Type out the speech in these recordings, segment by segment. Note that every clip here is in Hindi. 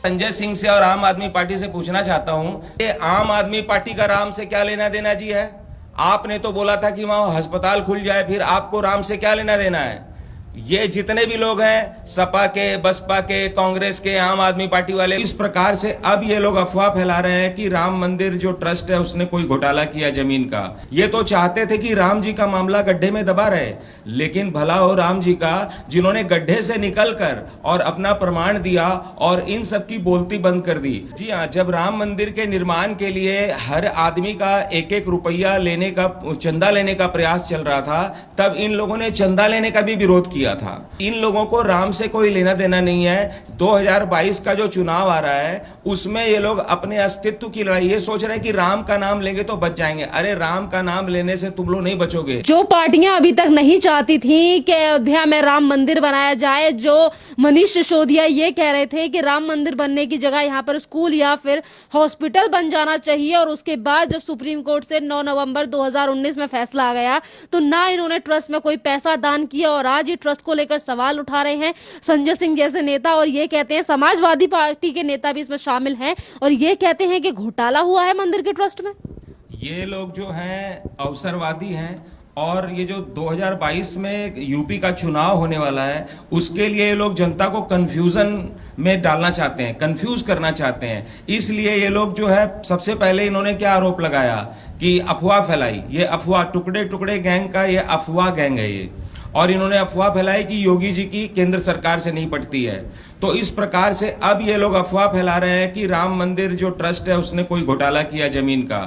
संजय सिंह से और आम आदमी पार्टी से पूछना चाहता हूं कि आम आदमी पार्टी का राम से क्या लेना देना जी है। आपने तो बोला था कि वहां अस्पताल खुल जाए, फिर आपको राम से क्या लेना देना है। ये जितने भी लोग हैं, सपा के, बसपा के, कांग्रेस के, आम आदमी पार्टी वाले, इस प्रकार से अब ये लोग अफवाह फैला रहे हैं कि राम मंदिर जो ट्रस्ट है उसने कोई घोटाला किया जमीन का। ये तो चाहते थे कि राम जी का मामला गड्ढे में दबा रहे, लेकिन भला हो राम जी का, जिन्होंने गड्ढे से निकलकर और अपना प्रमाण दिया और इन सब की बोलती बंद कर दी। जी हाँ, जब राम मंदिर के निर्माण के लिए हर आदमी का एक एक रुपया लेने का, चंदा लेने का प्रयास चल रहा था, तब इन लोगों ने चंदा लेने का भी विरोध किया था। इन लोगों को राम से कोई लेना देना नहीं है। 2022 का जो चुनाव आ रहा है उसमें ये लोग अपने अस्तित्व की लड़ाई, ये सोच रहे हैं कि राम का नाम लेंगे तो बच जाएंगे। अरे राम का नाम लेने से तुम लोग नहीं बचोगे। जो पार्टियां अभी तक नहीं चाहती थी कि अयोध्या में राम मंदिर बनाया जाए, जो मनीष सिसोदिया ये कह रहे थे कि राम मंदिर बनने की जगह यहाँ पर स्कूल या फिर हॉस्पिटल बन जाना चाहिए, और उसके बाद जब सुप्रीम कोर्ट से 9 नवंबर 2019 में फैसला आ गया तो ना इन्होंने ट्रस्ट में कोई पैसा दान किया, और आज ये ट्रस्ट को लेकर सवाल उठा रहे हैं संजय सिंह जैसे नेता। और ये कहते हैं, समाजवादी पार्टी के नेता भी इसमें शामिल हैं, और ये कहते हैं कि घोटाला हुआ है मंदिर के ट्रस्ट में। ये लोग जो हैं अवसरवादी हैं, और ये जो 2022 में यूपी का चुनाव होने वाला है उसके लिए ये लोग जनता को कंफ्यूजन में डालना चाहते हैं, कंफ्यूज करना चाहते हैं। इसलिए ये लोग जो है, सबसे पहले इन्होंने क्या आरोप लगाया कि अफवाह फैलाई। ये अफवाह, टुकड़े टुकड़े गैंग का ये अफवाह गैंग है ये, और इन्होंने अफवाह फैलाई कि योगी जी की केंद्र सरकार से नहीं पटती है। तो इस प्रकार से अब ये लोग अफवाह फैला रहे हैं कि राम मंदिर जो ट्रस्ट है उसने कोई घोटाला किया जमीन का।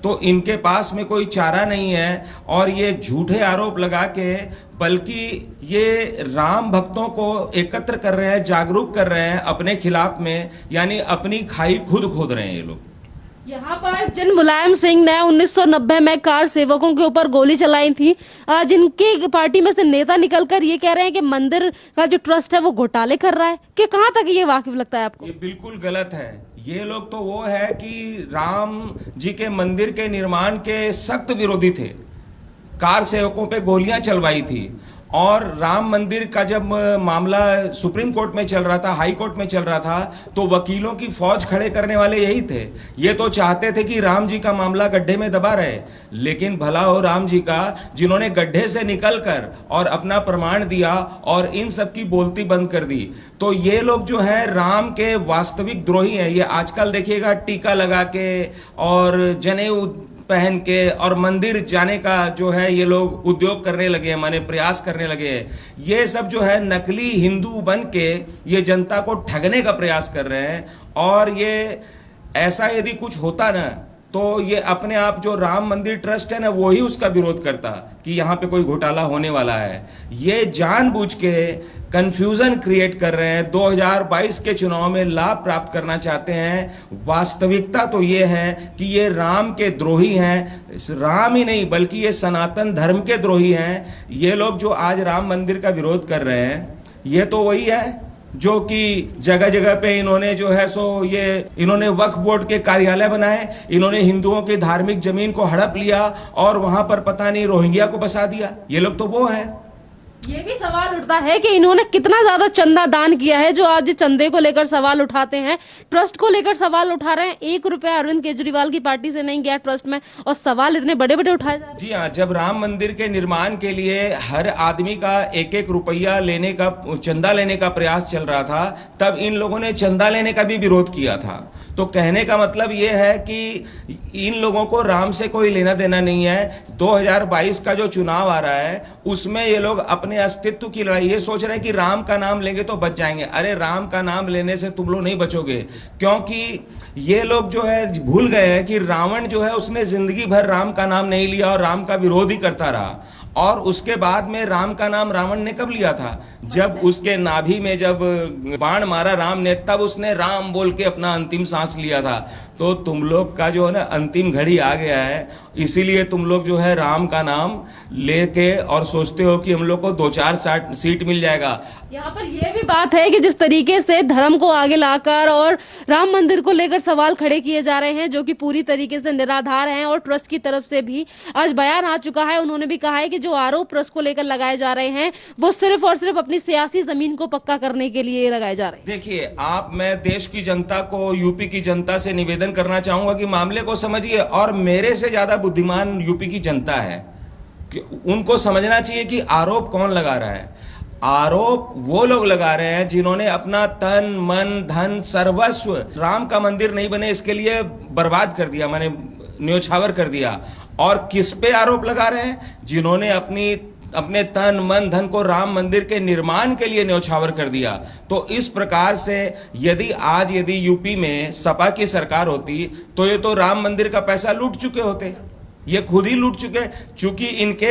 तो इनके पास में कोई चारा नहीं है, और ये झूठे आरोप लगा के, बल्कि ये राम भक्तों को एकत्र कर रहे हैं, जागरूक कर रहे हैं अपने खिलाफ में, यानी अपनी खाई खुद खोद रहे हैं ये लोग। यहाँ पर जिन मुलायम सिंह ने 1990 में कार सेवकों के ऊपर गोली चलाई थी, जिनकी पार्टी में से नेता निकलकर ये कह रहे हैं कि मंदिर का जो ट्रस्ट है वो घोटाले कर रहा है, कि कहाँ तक ये वाकिफ लगता है आपको? ये बिल्कुल गलत है। ये लोग तो वो है कि राम जी के मंदिर के निर्माण के सख्त विरोधी थे, कार सेवकों पे गोलियां चलवाई थी, और राम मंदिर का जब मामला सुप्रीम कोर्ट में चल रहा था, हाई कोर्ट में चल रहा था, तो वकीलों की फौज खड़े करने वाले यही थे। ये तो चाहते थे कि राम जी का मामला गड्ढे में दबा रहे, लेकिन भला हो राम जी का, जिन्होंने गड्ढे से निकलकर और अपना प्रमाण दिया और इन सब की बोलती बंद कर दी। तो ये लोग जो है राम के वास्तविक द्रोही हैं। ये आजकल देखिएगा टीका लगा के और जनेऊ पहन के और मंदिर जाने का जो है ये लोग उद्योग करने लगे हैं, माने प्रयास करने लगे हैं। ये सब जो है नकली हिंदू बन के ये जनता को ठगने का प्रयास कर रहे हैं। और ये ऐसा यदि कुछ होता ना, तो ये अपने आप जो राम मंदिर ट्रस्ट है ना, वो ही उसका विरोध करता कि यहाँ पे कोई घोटाला होने वाला है। ये जानबूझ के कंफ्यूजन क्रिएट कर रहे हैं, 2022 के चुनाव में लाभ प्राप्त करना चाहते हैं। वास्तविकता तो ये है कि ये राम के द्रोही हैं, राम ही नहीं बल्कि ये सनातन धर्म के द्रोही हैं। ये लोग जो आज राम मंदिर का विरोध कर रहे हैं, ये तो वही है जो कि जगह जगह पे इन्होंने जो है सो ये इन्होंने वक्फ बोर्ड के कार्यालय बनाए, इन्होंने हिंदुओं की धार्मिक जमीन को हड़प लिया और वहां पर पता नहीं रोहिंग्या को बसा दिया। ये लोग तो वो हैं। ये भी सवाल उठता है कि इन्होंने कितना ज्यादा चंदा दान किया है, जो आज चंदे को लेकर सवाल उठाते हैं, ट्रस्ट को लेकर सवाल उठा रहे हैं। 1 रुपया अरविंद केजरीवाल की पार्टी से नहीं गया ट्रस्ट में, और सवाल इतने बड़े बड़े उठाए जा रहे हैं। जी हाँ, जब राम मंदिर के निर्माण के लिए हर आदमी का एक एक रुपया लेने का, चंदा लेने का प्रयास चल रहा था, तब इन लोगों ने चंदा लेने का भी विरोध किया था। तो कहने का मतलब ये है कि इन लोगों को राम से कोई लेना देना नहीं है। 2022 का जो चुनाव आ रहा है उसमें ये लोग अपने अस्तित्व की लड़ाई, ये सोच रहे हैं कि राम का नाम लेंगे तो बच जाएंगे। अरे राम का नाम लेने से तुम लोग नहीं बचोगे, क्योंकि ये लोग जो है भूल गए हैं कि रावण जो है उसने जिंदगी भर राम का नाम नहीं लिया और राम का विरोध ही करता रहा। और उसके बाद में राम का नाम रावण ने कब लिया था? जब उसके नाभि में जब बाण मारा राम ने, तब उसने राम बोल के अपना अंतिम सांस लिया था। तो तुम लोग का जो है ना अंतिम घड़ी आ गया है, इसीलिए तुम लोग जो है राम का नाम लेके और सोचते हो कि हम लोग को 2-4 सीट मिल जाएगा। यहाँ पर यह भी बात है कि जिस तरीके से धर्म को आगे लाकर और राम मंदिर को लेकर सवाल खड़े किए जा रहे हैं, जो कि पूरी तरीके से निराधार हैं, और ट्रस्ट की तरफ से भी आज बयान आ चुका है। उन्होंने भी कहा है कि जो आरोप ट्रस्ट को लेकर लगाए जा रहे हैं वो सिर्फ और सिर्फ अपनी सियासी जमीन को पक्का करने के लिए लगाए जा रहे हैं। देखिए, मैं देश की जनता को, यूपी की जनता से निवेदन करना चाहूंगा कि मामले को समझिए, और मेरे से ज्यादा बुद्धिमान यूपी की जनता है कि उनको समझना चाहिए कि आरोप कौन लगा रहा है। आरोप वो लोग लगा रहे हैं जिन्होंने अपना तन मन धन सर्वस्व राम का मंदिर नहीं बने इसके लिए बर्बाद कर दिया, माने न्योछावर कर दिया। और किस पे आरोप लगा रहे हैं? जिन्होंने अपने तन मन धन को राम मंदिर के निर्माण के लिए न्योछावर कर दिया। तो इस प्रकार से यदि यूपी में सपा की सरकार होती तो ये तो राम मंदिर का पैसा लूट चुके होते, ये खुद ही लूट चुके। चूंकि इनके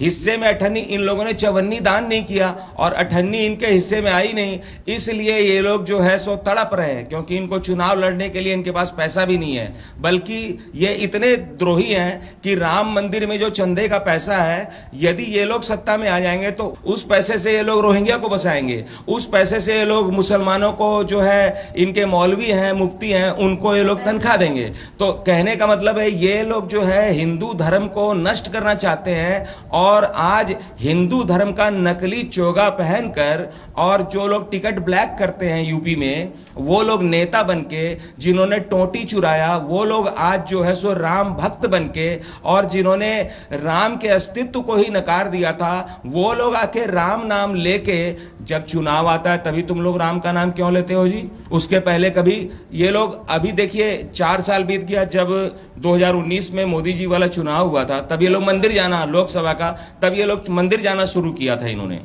हिस्से में अठन्नी, इन लोगों ने चवन्नी दान नहीं किया और अठन्नी इनके हिस्से में आई नहीं, इसलिए ये लोग जो है सो तड़प रहे हैं, क्योंकि इनको चुनाव लड़ने के लिए इनके पास पैसा भी नहीं है। बल्कि ये इतने द्रोही हैं कि राम मंदिर में जो चंदे का पैसा है, यदि ये लोग सत्ता में आ जाएंगे तो उस पैसे से ये लोग रोहिंग्या को बसाएंगे, उस पैसे से ये लोग मुसलमानों को जो है इनके मौलवी हैं, मुफ्ती हैं, उनको ये लोग तनख्वाह देंगे। तो कहने का मतलब है ये लोग जो है हिंदू धर्म को नष्ट करना चाहते हैं। और आज हिंदू धर्म का नकली चोगा पहनकर और जो लोग टिकट ब्लैक करते हैं यूपी में, वो लोग नेता बनके, जिन्होंने टोटी चुराया, वो लोग आज जो है सो राम भक्त बनके, और जिन्होंने राम के अस्तित्व को ही नकार दिया था, वो लोग आके राम नाम लेके, जब चुनाव आता है तभी तुम लोग राम का नाम क्यों लेते हो जी? उसके पहले कभी ये लोग, अभी देखिए 4 साल बीत गया, जब 2019 में मोदी जी वाला चुनाव हुआ था तब ये लोग मंदिर जाना, लोकसभा का, तब ये लोग मंदिर जाना शुरू किया था इन्होंने।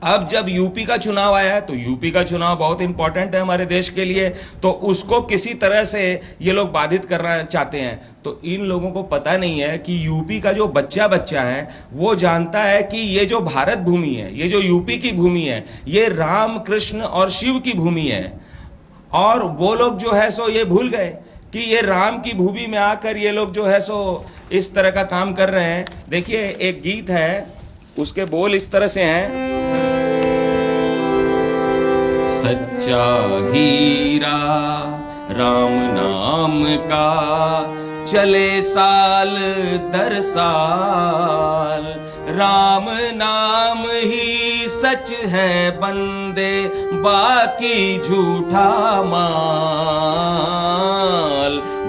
अब जब यूपी का चुनाव आया है, तो यूपी का चुनाव बहुत इंपॉर्टेंट है हमारे देश के लिए, तो उसको किसी तरह से ये लोग बाधित करना चाहते हैं। तो इन लोगों को पता नहीं है कि यूपी का जो बच्चा है वो जानता है कि ये जो भारत भूमि है, ये जो यूपी की भूमि है, ये राम कृष्ण और शिव की भूमि है। और वो लोग जो है सो ये भूल गए कि ये राम की भूमि में आकर ये लोग जो है सो इस तरह का काम कर रहे हैं। देखिए, एक गीत है, उसके बोल इस तरह से हैं, सच्चा हीरा राम नाम का चले साल दर साल, राम नाम ही सच है बंदे, बाकी झूठा माल,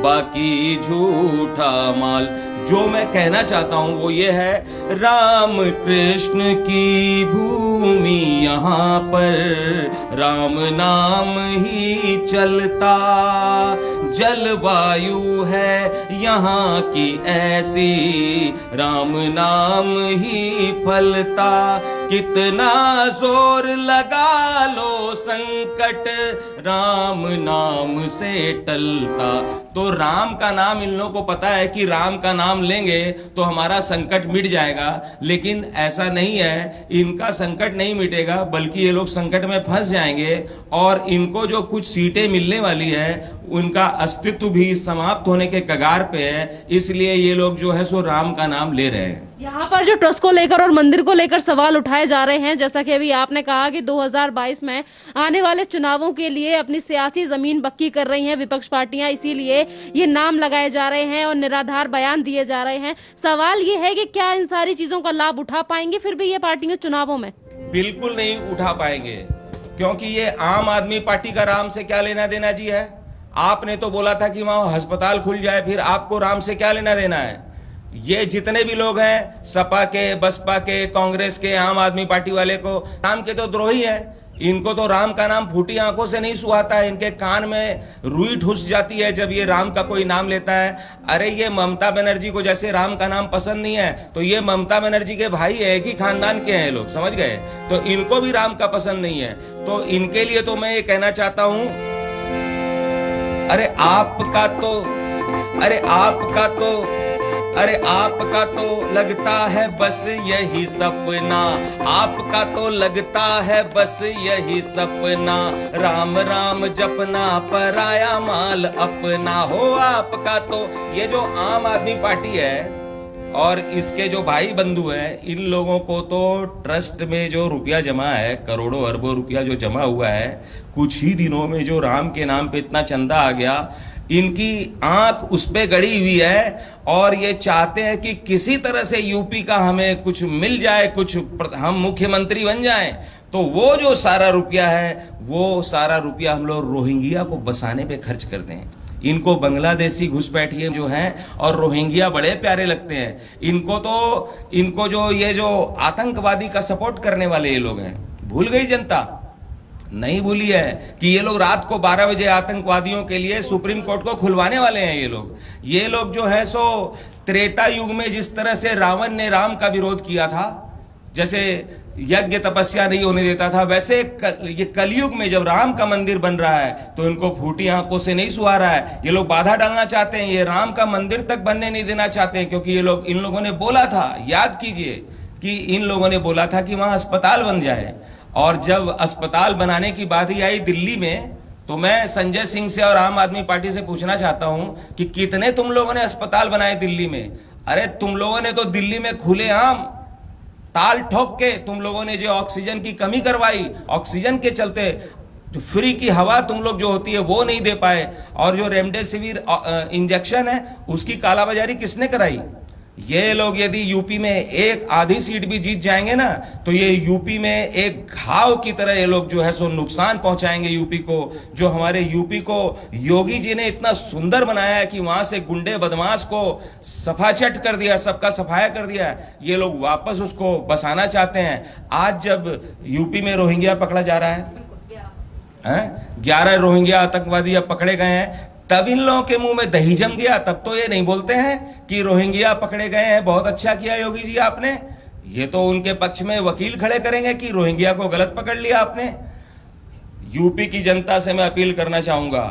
बाकी झूठा माल। जो मैं कहना चाहता हूं वो ये है, राम कृष्ण की भूमि यहाँ पर राम नाम ही चलता, जलवायु है यहाँ की ऐसी, राम नाम ही फलता। कितना जोर लगा लो संकट, राम नाम से टलता। तो राम का नाम, इन लोगों को पता है कि राम का नाम लेंगे तो हमारा संकट मिट जाएगा, लेकिन ऐसा नहीं है। इनका संकट नहीं मिटेगा, बल्कि ये लोग संकट में फंस जाएंगे, और इनको जो कुछ सीटें मिलने वाली है उनका अस्तित्व भी समाप्त होने के कगार पे है। इसलिए ये लोग जो है सो राम का नाम ले रहे हैं। यहाँ पर जो ट्रस्ट को लेकर और मंदिर को लेकर सवाल उठाए जा रहे हैं, जैसा कि अभी आपने कहा कि 2022 में आने वाले चुनावों के लिए अपनी सियासी जमीन पक्की कर रही हैं विपक्ष पार्टियां, इसीलिए ये नाम लगाए जा रहे हैं और निराधार बयान दिए जा रहे हैं। सवाल ये है कि क्या इन सारी चीजों का लाभ उठा पाएंगे फिर भी ये पार्टियां चुनावों में? बिल्कुल नहीं उठा पाएंगे, क्योंकि ये आम आदमी पार्टी का राम से क्या लेना देना जी है। आपने तो बोला था कि वहां अस्पताल खुल जाए, फिर आपको राम से क्या लेना देना है? ये जितने भी लोग हैं, सपा के, बसपा के, कांग्रेस के, आम आदमी पार्टी वाले को राम के तो द्रोही हैं। इनको तो राम का नाम फूटी आंखों से नहीं सुहाता है, इनके कान में रुई ठुस जाती है जब ये राम का कोई नाम लेता है। अरे ये ममता बनर्जी को जैसे राम का नाम पसंद नहीं है, तो ये ममता बनर्जी के भाई है, एक ही खानदान के हैं लोग, समझ गए? तो इनको भी राम का पसंद नहीं है। तो इनके लिए तो मैं ये कहना चाहता हूं, अरे आपका तो लगता है बस यही सपना, आपका तो लगता है बस यही सपना, राम राम जपना पराया माल अपना हो आपका। तो ये जो आम आदमी पार्टी है और इसके जो भाई बंधु हैं, इन लोगों को तो ट्रस्ट में जो रुपया जमा है, करोड़ों अरबों रुपया जो जमा हुआ है, कुछ ही दिनों में जो राम के नाम पे इतना चंदा आ गया, इनकी आंख उस पे गड़ी हुई है और ये चाहते हैं कि किसी तरह से यूपी का हमें कुछ मिल जाए, कुछ हम मुख्यमंत्री बन जाएं। तो वो जो सारा रुपया है, वो सारा रुपया हम लोग रोहिंग्या को बसाने पे खर्च कर दें। इनको बांग्लादेशी घुसपैठिए जो हैं और रोहिंग्या बड़े प्यारे लगते हैं। इनको जो ये जो आतंकवादी का सपोर्ट करने वाले ये लोग हैं, भूल गई जनता? नहीं भूली है कि ये लोग रात को 12 बजे आतंकवादियों के लिए सुप्रीम कोर्ट को खुलवाने वाले हैं। ये लोग जो है सो त्रेता युग में जिस तरह से रावण ने राम का विरोध किया था, जैसे यज्ञ तपस्या नहीं होने देता था, वैसे ये कलयुग में जब राम का मंदिर बन रहा है तो इनको फूटी आंखों से नहीं सुहा रहा है। ये लोग बाधा डालना चाहते हैं, ये राम का मंदिर तक बनने नहीं देना चाहते हैं, क्योंकि इन लोगों ने बोला था, याद कीजिए कि इन लोगों ने बोला था कि वहां अस्पताल बन जाए। और जब अस्पताल बनाने की बात ही आई दिल्ली में, तो मैं संजय सिंह से और आम आदमी पार्टी से पूछना चाहता हूं कि कितने तुम लोगों ने अस्पताल बनाए दिल्ली में? अरे तुम लोगों ने तो दिल्ली में खुलेआम ताल ठोक के तुम लोगों ने जो ऑक्सीजन की कमी करवाई, ऑक्सीजन के चलते जो फ्री की हवा तुम लोग जो होती है वो नहीं दे पाए, और जो रेमडेसिविर इंजेक्शन है उसकी कालाबाजारी किसने कराई? ये लोग यदि यूपी में एक आधी सीट भी जीत जाएंगे ना, तो ये यूपी में एक घाव की तरह ये लोग जो है सो नुकसान पहुंचाएंगे यूपी को। जो हमारे यूपी को योगी जी ने इतना सुंदर बनाया है कि वहां से गुंडे बदमाश को सफाचट कर दिया, सबका सफाया कर दिया, ये लोग वापस उसको बसाना चाहते हैं। आज जब यूपी में रोहिंग्या पकड़ा जा रहा है, 11 रोहिंग्या आतंकवादी अब पकड़े गए हैं, तब इन लोगों के मुंह में दही जम गया। तब तो ये नहीं बोलते हैं कि रोहिंग्या पकड़े गए हैं, बहुत अच्छा किया योगी जी आपने। ये तो उनके पक्ष में वकील खड़े करेंगे कि रोहिंग्या को गलत पकड़ लिया आपने। यूपी की जनता से मैं अपील करना चाहूंगा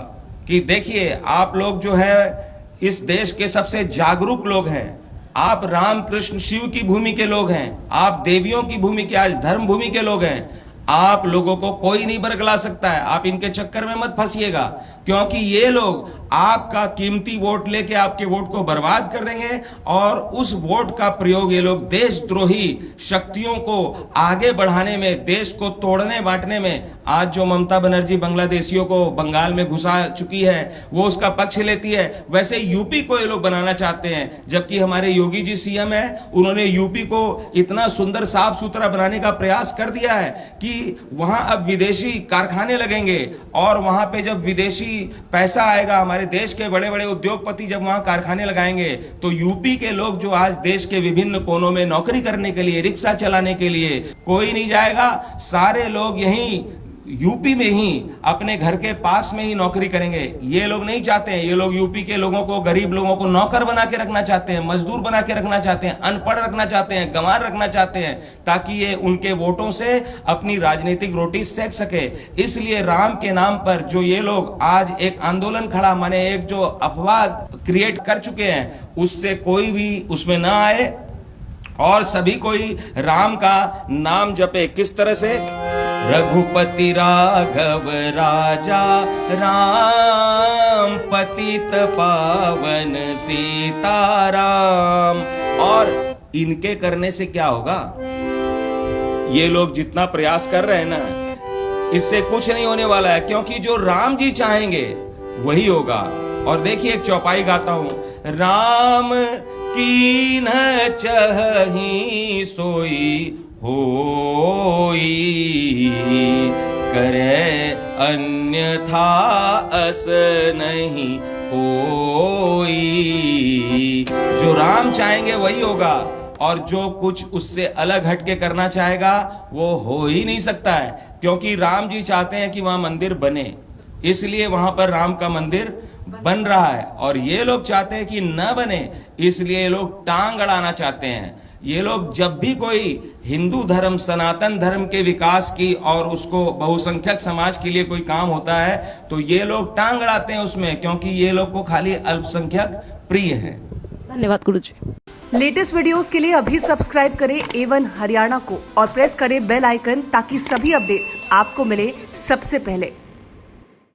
कि देखिए, आप लोग जो है इस देश के सबसे जागरूक लोग हैं। आप राम कृष्ण शिव की भूमि के लोग हैं, आप देवियों की भूमि के, आज धर्म भूमि के लोग हैं। आप लोगों को कोई नहीं बरगला सकता है। आप इनके चक्कर में मत फंसिएगा, क्योंकि ये लोग आपका कीमती वोट लेके आपके वोट को बर्बाद कर देंगे, और उस वोट का प्रयोग ये लोग देशद्रोही शक्तियों को आगे बढ़ाने में, देश को तोड़ने बांटने में, आज जो ममता बनर्जी बांग्लादेशियों को बंगाल में घुसा चुकी है वो उसका पक्ष लेती है, वैसे यूपी को ये लोग बनाना चाहते हैं। जबकि हमारे योगी जी सीएम है, उन्होंने यूपी को इतना सुंदर साफ सुथरा बनाने का प्रयास कर दिया है कि वहां अब विदेशी कारखाने लगेंगे, और वहां पे जब विदेशी पैसा आएगा, हमारे देश के बड़े बड़े उद्योगपति जब वहां कारखाने लगाएंगे, तो यूपी के लोग जो आज देश के विभिन्न कोनों में नौकरी करने के लिए, रिक्शा चलाने के लिए कोई नहीं जाएगा, सारे लोग यहीं यूपी में ही अपने घर के पास में ही नौकरी करेंगे। ये लोग नहीं चाहते हैं। ये लोग यूपी के लोगों को, गरीब लोगों को नौकर बना के रखना चाहते हैं, मजदूर बना के रखना चाहते हैं, अनपढ़ रखना चाहते हैं, गंवार रखना चाहते हैं, ताकि ये उनके वोटों से अपनी राजनीतिक रोटी सेक सके। इसलिए राम के नाम पर जो ये लोग आज एक आंदोलन खड़ा, माने एक जो अफवाह क्रिएट कर चुके हैं, उससे कोई भी उसमें ना आए और सभी कोई राम का नाम जपे। किस तरह से? रघुपति राघव राजा राम, पतित पावन सीताराम। और इनके करने से क्या होगा? ये लोग जितना प्रयास कर रहे हैं ना, इससे कुछ नहीं होने वाला है, क्योंकि जो राम जी चाहेंगे वही होगा। और देखिए, एक चौपाई गाता हूं, राम कीन चहि सोई होई, करे अन्यथा अस नहीं कोई। जो राम चाहेंगे वही होगा, और जो कुछ उससे अलग हटके करना चाहेगा वो हो ही नहीं सकता है, क्योंकि राम जी चाहते हैं कि वहां मंदिर बने, इसलिए वहां पर राम का मंदिर बन रहा है। और ये लोग चाहते हैं कि न बने, इसलिए ये लोग टांग अड़ाना चाहते हैं। ये लोग जब भी कोई हिंदू धर्म, सनातन धर्म के विकास की और उसको बहुसंख्यक समाज के लिए कोई काम होता है, तो ये लोग टांग अड़ाते हैं उसमें, क्योंकि ये लोग को खाली अल्पसंख्यक प्रिय है। धन्यवाद गुरुजी। लेटेस्ट वीडियोस के लिए अभी सब्सक्राइब करें A1 हरियाणा को और प्रेस करें बेल आइकन, ताकि सभी अपडेट्स आपको मिले सबसे पहले।